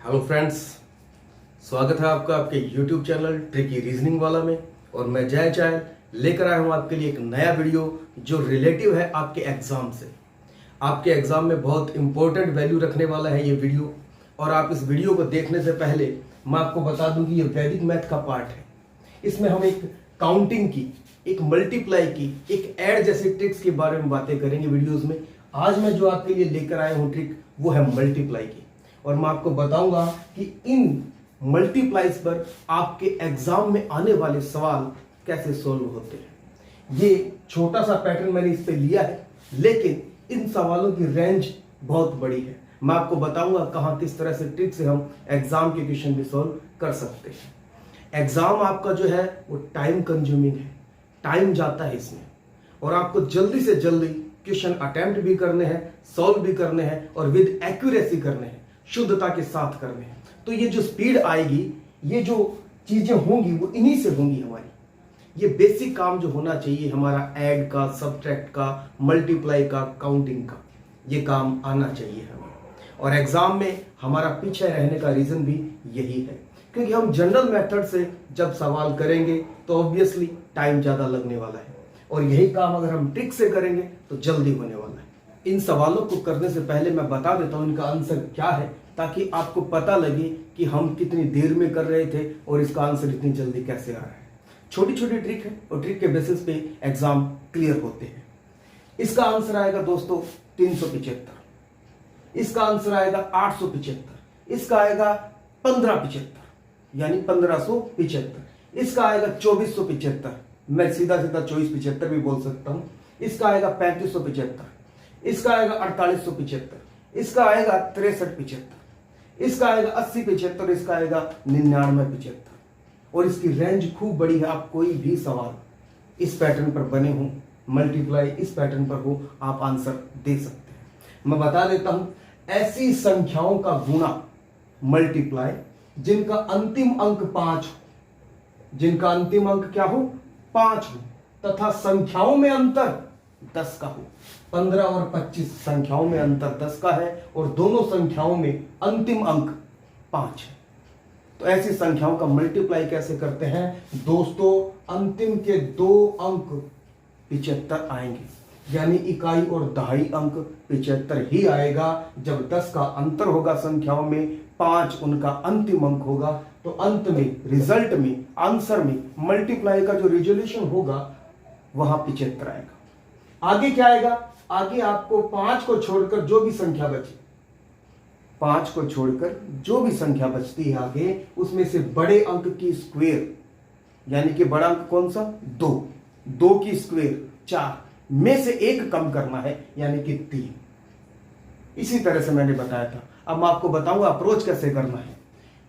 Hello friends, स्वागत है आपका आपके YouTube चैनल ट्रिकी रीजनिंग वाला में। और मैं जय चाय लेकर आया हूँ आपके लिए एक नया वीडियो जो रिलेटिव है आपके एग्जाम से। आपके एग्जाम में बहुत इंपॉर्टेंट वैल्यू रखने वाला है ये वीडियो। और आप इस वीडियो को देखने से पहले मैं आपको बता दूं कि ये वैदिक मैथ का पार्ट है। इसमें हम एक काउंटिंग की, एक मल्टीप्लाई की, एक ऐड जैसे ट्रिक्स के बारे में बातें करेंगे वीडियोज में। आज मैं जो आपके लिए लेकर आया हूँ ट्रिक वो है मल्टीप्लाई की। और मैं आपको बताऊंगा कि इन मल्टीप्लाइज पर आपके एग्जाम में आने वाले सवाल कैसे सोल्व होते हैं। ये छोटा सा पैटर्न मैंने इस पे लिया है, लेकिन इन सवालों की रेंज बहुत बड़ी है। मैं आपको बताऊंगा कहां किस तरह से ट्रिक से हम एग्जाम के क्वेश्चन भी सोल्व कर सकते हैं। एग्जाम आपका जो है वो टाइम कंज्यूमिंग है, टाइम जाता है इसमें, और आपको जल्दी से जल्दी क्वेश्चन अटेम्प्ट भी करने हैं, सॉल्व भी करने हैं और विद एक्यूरेसी करने हैं, शुद्धता के साथ करने हैं। तो ये जो स्पीड आएगी, ये जो चीजें होंगी वो इन्हीं से होंगी हमारी। ये बेसिक काम जो होना चाहिए हमारा ऐड का, सब्ट्रैक्ट का, मल्टीप्लाई का, काउंटिंग का, ये काम आना चाहिए हमें। और एग्जाम में हमारा पीछे रहने का रीजन भी यही है, क्योंकि हम जनरल मेथड से जब सवाल करेंगे तो ऑब्वियसली टाइम ज्यादा लगने वाला है, और यही काम अगर हम ट्रिक से करेंगे तो जल्दी होने वाला है। इन सवालों को करने से पहले मैं बता देता हूं इनका आंसर क्या है, ताकि आपको पता लगे कि हम कितनी देर में कर रहे थे और इसका आंसर इतनी जल्दी कैसे आ रहा है। छोटी छोटी ट्रिक है और ट्रिक के बेसिस पे एग्जाम क्लियर होते हैं। इसका आंसर आएगा दोस्तों 375, इसका आंसर आएगा 875, इसका आएगा 1575 यानी 1575, इसका आएगा 2475, मैं सीधा सीधा 2475 भी बोल सकता हूं। इसका आएगा 3575, इसका आएगा 4875, इसका आएगा 6375, इसका आएगा 8075, इसका आएगा 9975। और इसकी रेंज खूब बड़ी है। आप कोई भी सवाल इस पैटर्न पर बने हो, मल्टीप्लाई इस पैटर्न पर हो, आप आंसर दे सकते हैं। मैं बता देता हूं, ऐसी संख्याओं का गुणा मल्टीप्लाई जिनका अंतिम अंक 5 हो, जिनका अंतिम अंक क्या हो, 5 हो, तथा संख्याओं में अंतर 10 का हो। 15 और 25 संख्याओं में अंतर 10 का है और दोनों संख्याओं में अंतिम अंक 5 है। तो ऐसी संख्याओं का मल्टीप्लाई कैसे करते हैं दोस्तों? अंतिम के 2 अंक 75 आएंगे, यानी इकाई और दहाई अंक 75 ही आएगा। जब 10 का अंतर होगा संख्याओं में, 5 उनका अंतिम अंक होगा, तो अंत में, रिजल्ट में, आंसर में मल्टीप्लाई का जो रिजोल्यूशन होगा वहां 75 आएगा। आगे क्या आएगा? आगे आपको 5 को छोड़कर जो भी संख्या बची, 5 को छोड़कर जो भी संख्या बचती है आगे, उसमें से बड़े अंक की स्क्वायर, यानी कि बड़ा अंक कौन सा? 2 की स्क्वायर 4 में से 1 कम करना है, यानी कि 3। इसी तरह से मैंने बताया था। अब मैं आपको बताऊंगा अप्रोच कैसे करना है।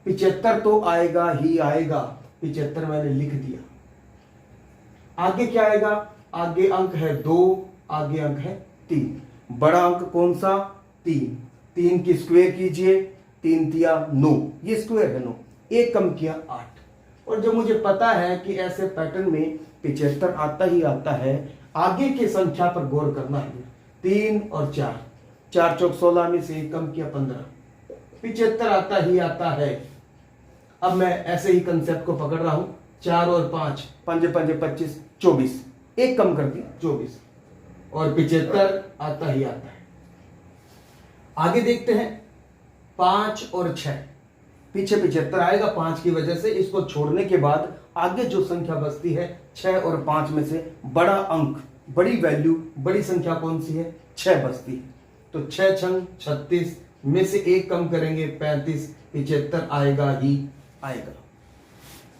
75 तो आएगा ही आएगा, 75 मैंने लिख दिया। आगे क्या आएगा? आगे अंक है 2, आगे अंक है 3। बड़ा अंक कौन सा? 3 की स्क्वायर कीजिए, 3 तिया 9, ये स्क्वायर है 9, 1 कम किया 8। और जब मुझे पता है कि ऐसे पैटर्न में 75 आता ही आता है, आगे के संख्या पर गौर करना है। 3 और 4, 4 चौक 16 में से 1 कम किया 15, 75 आता ही आता है। अब मैं ऐसे ही कंसेप्ट को पकड़ रहा हूं, 4 और 5, 5 5 25, 24, 1 कम कर दी 24, और 75 आता ही आता है। आगे देखते हैं 5 और 6, पीछे 75 आएगा 5 की वजह से। इसको छोड़ने के बाद आगे जो संख्या बचती है 6 और 5 में से बड़ा अंक, बड़ी वैल्यू, बड़ी संख्या कौन सी है? 6 बचती है। तो 6 छंग 36 में से 1 कम करेंगे 35, 75 आएगा ही आएगा।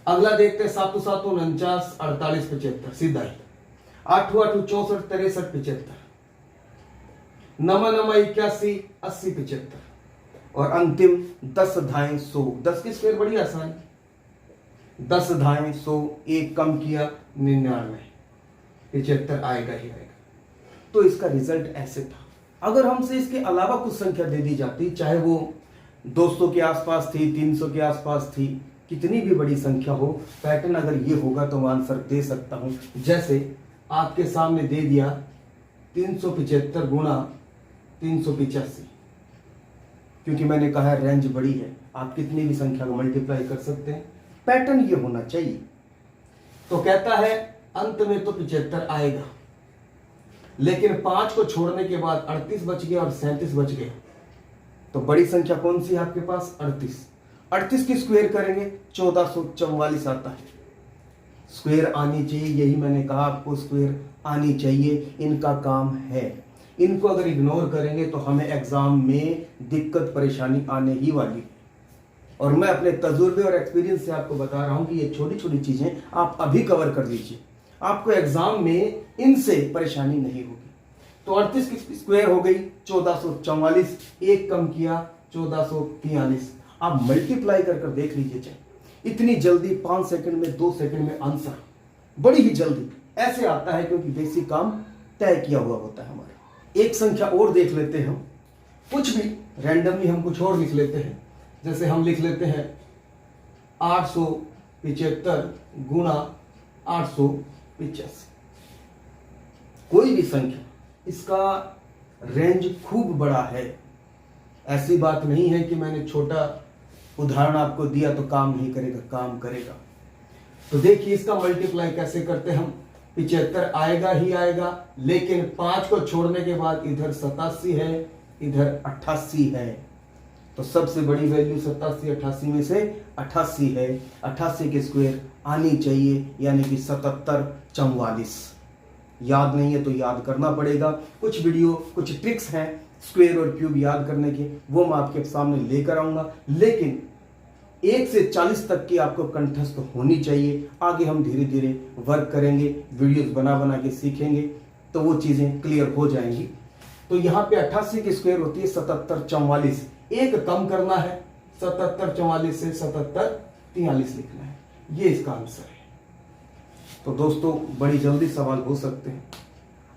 अगला देखते हैं 7 7 49, 48 75, सीधा ही। 8 8 64 63 75, 9 9 81 80 75, और अंतिम 10 धाएं 100। 10 की स्क्वायर बड़ी आसान, 10 धाएं 100, 1 कम किया 99, 75 आएगा ही आएगा। तो इसका रिजल्ट ऐसे था। अगर हमसे इसके अलावा कुछ संख्या दे दी जाती, चाहे वो 200 के आसपास थी, 300 के आसपास थी, कितनी भी बड़ी संख्या हो, पैटर्न अगर ये होगा तो मैं आंसर दे सकता हूं। जैसे आपके सामने दे दिया 375 गुणा 385, क्योंकि मैंने कहा है रेंज बड़ी है, आप कितनी भी संख्या को मल्टीप्लाई कर सकते हैं, पैटर्न ये होना चाहिए। तो कहता है अंत में तो 75 आएगा, लेकिन 5 को छोड़ने के बाद 38 बच गया और 37 बच गया। तो बड़ी संख्या कौन सी है आपके पास? 38। 38 की स्क्वायर करेंगे 1444 आता है। स्क्वायर आनी चाहिए, यही मैंने कहा आपको, स्क्वायर आनी चाहिए, इनका काम है। इनको अगर इग्नोर करेंगे तो हमें एग्जाम में दिक्कत परेशानी आने ही वाली है। और मैं अपने तजुर्बे और एक्सपीरियंस से आपको बता रहा हूं कि ये छोटी छोटी चीजें आप अभी कवर कर लीजिए, आपको एग्जाम में इनसे परेशानी नहीं होगी। तो 38 की स्क्वायर हो गई 1444, एक कम किया 1443। आप मल्टीप्लाई कर देख लीजिए, चाहे इतनी जल्दी 5 सेकंड में 2 सेकंड में आंसर बड़ी ही जल्दी ऐसे आता है, क्योंकि बेसिक काम तय किया हुआ होता है हमारा। एक संख्या और देख लेते हैं हम, कुछ भी रैंडमली हम कुछ और लिख लेते हैं। जैसे हम लिख लेते हैं 875 गुणा 885। कोई भी संख्या, इसका रेंज खूब बड़ा है। ऐसी बात नहीं है कि मैंने छोटा उदाहरण आपको दिया तो काम नहीं करेगा, काम करेगा। तो देखिए इसका मल्टीप्लाई कैसे करते हैं हम। 75 आएगा ही आएगा, लेकिन 5 को छोड़ने के बाद इधर 87 है, इधर 88 है। तो सबसे बड़ी वैल्यू 87 88 में से 88 है। 88 के स्क्वायर आनी चाहिए, यानी कि 77 44। याद नहीं है तो याद करना पड़ेगा। कुछ वीडियो, कुछ ट्रिक्स हैं स्क्वायर और क्यूब याद करने के, वो मैं आपके सामने लेकर आऊंगा। लेकिन 1 से 40 तक की आपको कंठस्थ होनी चाहिए। आगे हम धीरे धीरे वर्क करेंगे, वीडियोस बना बना के सीखेंगे, तो वो चीजें क्लियर हो जाएंगी। तो यहाँ पे 88 की स्क्वायर होती है 77 44। एक कम करना है, 77 44 से 77 43 लिखना है, ये इसका आंसर है। तो दोस्तों बड़ी जल्दी सवाल हो सकते हैं।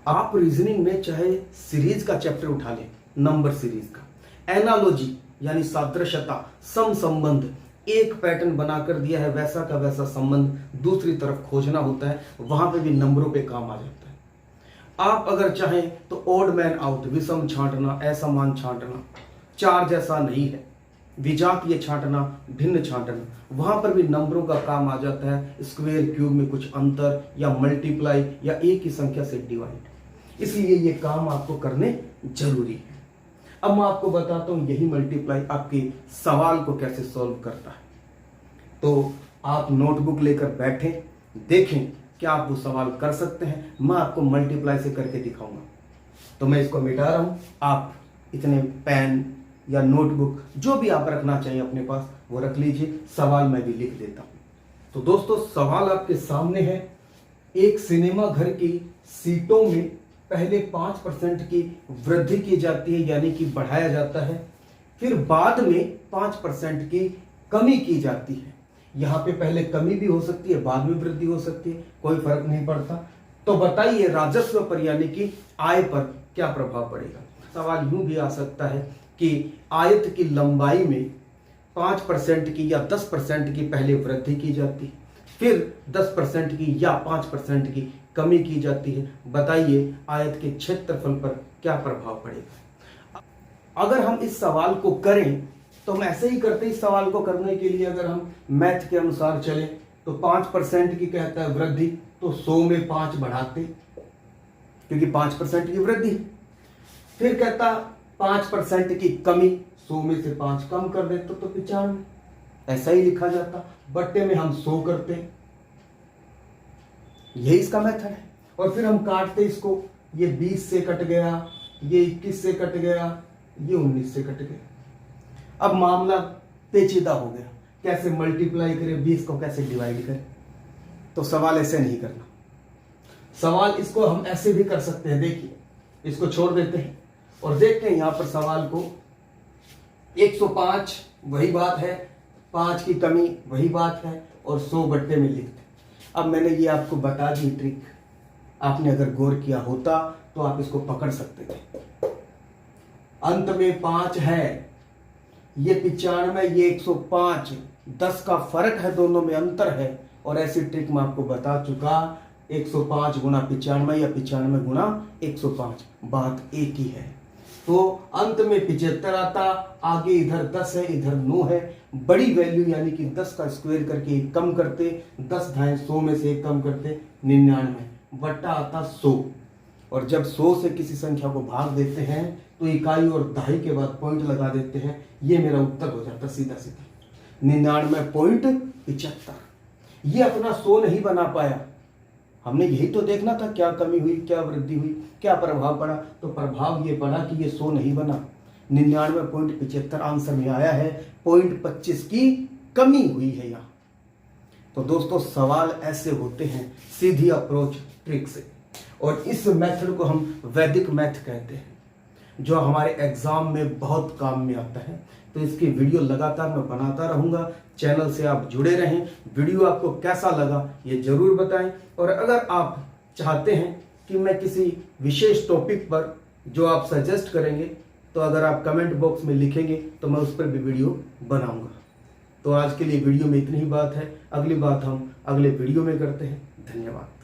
आप रीजनिंग में चाहे सीरीज का चैप्टर उठा लें, नंबर सीरीज का, एनालॉजी यानी सादृश्यता, सम संबंध, एक पैटर्न बनाकर दिया है, वैसा का वैसा संबंध दूसरी तरफ खोजना होता है, वहां पे भी नंबरों पे काम आ जाता है। आप अगर चाहें तो ओड मैन आउट, विषम छांटना, असमान छांटना, चार जैसा नहीं है, विजातीय छांटना, भिन्न छांटना, वहां पर भी नंबरों का काम आ जाता है। स्क्वायर क्यूब में कुछ अंतर, या मल्टीप्लाई, या एक ही संख्या से डिवाइड, इसलिए ये काम आपको करने जरूरी है। अब मैं आपको बताता हूं यही मल्टीप्लाई आपके सवाल को कैसे सॉल्व करता है। तो आप नोटबुक लेकर बैठें, देखें क्या आप वो सवाल कर सकते हैं। मैं आपको मल्टीप्लाई से करके दिखाऊंगा। तो मैं इसको मिटा रहा हूं, आप इतने पेन या नोटबुक जो भी आप रखना चाहिए अपने पास वो रख लीजिए, सवाल मैं भी लिख देता हूं। तो दोस्तों सवाल आपके सामने है। एक सिनेमा घर की सीटों में पहले 5% की वृद्धि की जाती है, यानी कि बढ़ाया जाता है, फिर बाद में 5% की कमी की जाती है। यहां पे पहले कमी भी हो सकती है, बाद में वृद्धि हो सकती है, कोई फर्क नहीं पड़ता। तो बताइए राजस्व पर यानी कि आय पर क्या प्रभाव पड़ेगा। सवाल यूं भी आ सकता है कि आयत की लंबाई में 5% की या 10% की पहले वृद्धि की जाती है, फिर 10% की या 5% की कमी की जाती है। बताइए आयत के क्षेत्रफल पर क्या प्रभाव पड़ेगा। अगर हम इस सवाल को करें तो हम ऐसे ही करते, इस सवाल को करने के लिए अगर हम मैथ के अनुसार चलें तो 5% की कहता है वृद्धि, तो 100 में 5 बढ़ाते, क्योंकि 5% की वृद्धि। फिर कहता 5% की कमी, 100 में से 5 कम कर देते तो 95, ऐसा ही लिखा जाता। बट्टे में हम 100 करते, यही इसका मेथड है। और फिर हम काटते इसको, ये 20 से कट गया, ये 21 से कट गया, ये 19 से कट गया। अब मामला पेचीदा हो गया, कैसे मल्टीप्लाई करें, 20 को कैसे डिवाइड करें। तो सवाल ऐसे नहीं करना, सवाल इसको हम ऐसे भी कर सकते हैं। देखिए इसको छोड़ देते हैं और देखते हैं यहां पर सवाल को। 105 वही बात है, 5 की कमी वही बात है, और 100 बट्टे में लिखते। अब मैंने ये आपको बता दी ट्रिक, आपने अगर गौर किया होता तो आप इसको पकड़ सकते थे। अंत में 5 है, ये 95, ये 105, 10 का फर्क है, दोनों में अंतर है। और ऐसी ट्रिक मैं आपको बता चुका, 105 गुना 95 या 95 गुना 105, बात एक ही है। तो अंत में 75 आता, आगे इधर 10 है, इधर 9 है। बड़ी वैल्यू यानी कि 10 का स्क्वायर करके एक कम करते, 10 ढाई 100 में से एक कम करते 99 बट्टा आता 100। और जब 100 से किसी संख्या को भाग देते हैं तो इकाई और दहाई के बाद पॉइंट लगा देते हैं। ये मेरा उत्तर हो जाता सीधा सीधा 99.75। ये अपना 100 नहीं बना पाया, हमने यही तो देखना था क्या कमी हुई, क्या वृद्धि हुई, क्या प्रभाव पड़ा। तो प्रभाव ये पड़ा कि ये 100 नहीं बना, 99.75 आंसर में आया है, 0.25 की कमी हुई है यहाँ। तो दोस्तों सवाल ऐसे होते हैं सीधी अप्रोच ट्रिक से, और इस मेथड को हम वैदिक मैथ कहते हैं, जो हमारे एग्जाम में बहुत काम में आता है। तो इसकी वीडियो लगातार मैं बनाता रहूंगा, चैनल से आप जुड़े रहें। वीडियो आपको कैसा लगा ये जरूर बताएं, और अगर आप चाहते हैं कि मैं किसी विशेष टॉपिक पर जो आप सजेस्ट करेंगे, तो अगर आप कमेंट बॉक्स में लिखेंगे तो मैं उस पर भी वीडियो बनाऊंगा। तो आज के लिए वीडियो में इतनी ही बात है, अगली बात हम अगले वीडियो में करते हैं। धन्यवाद।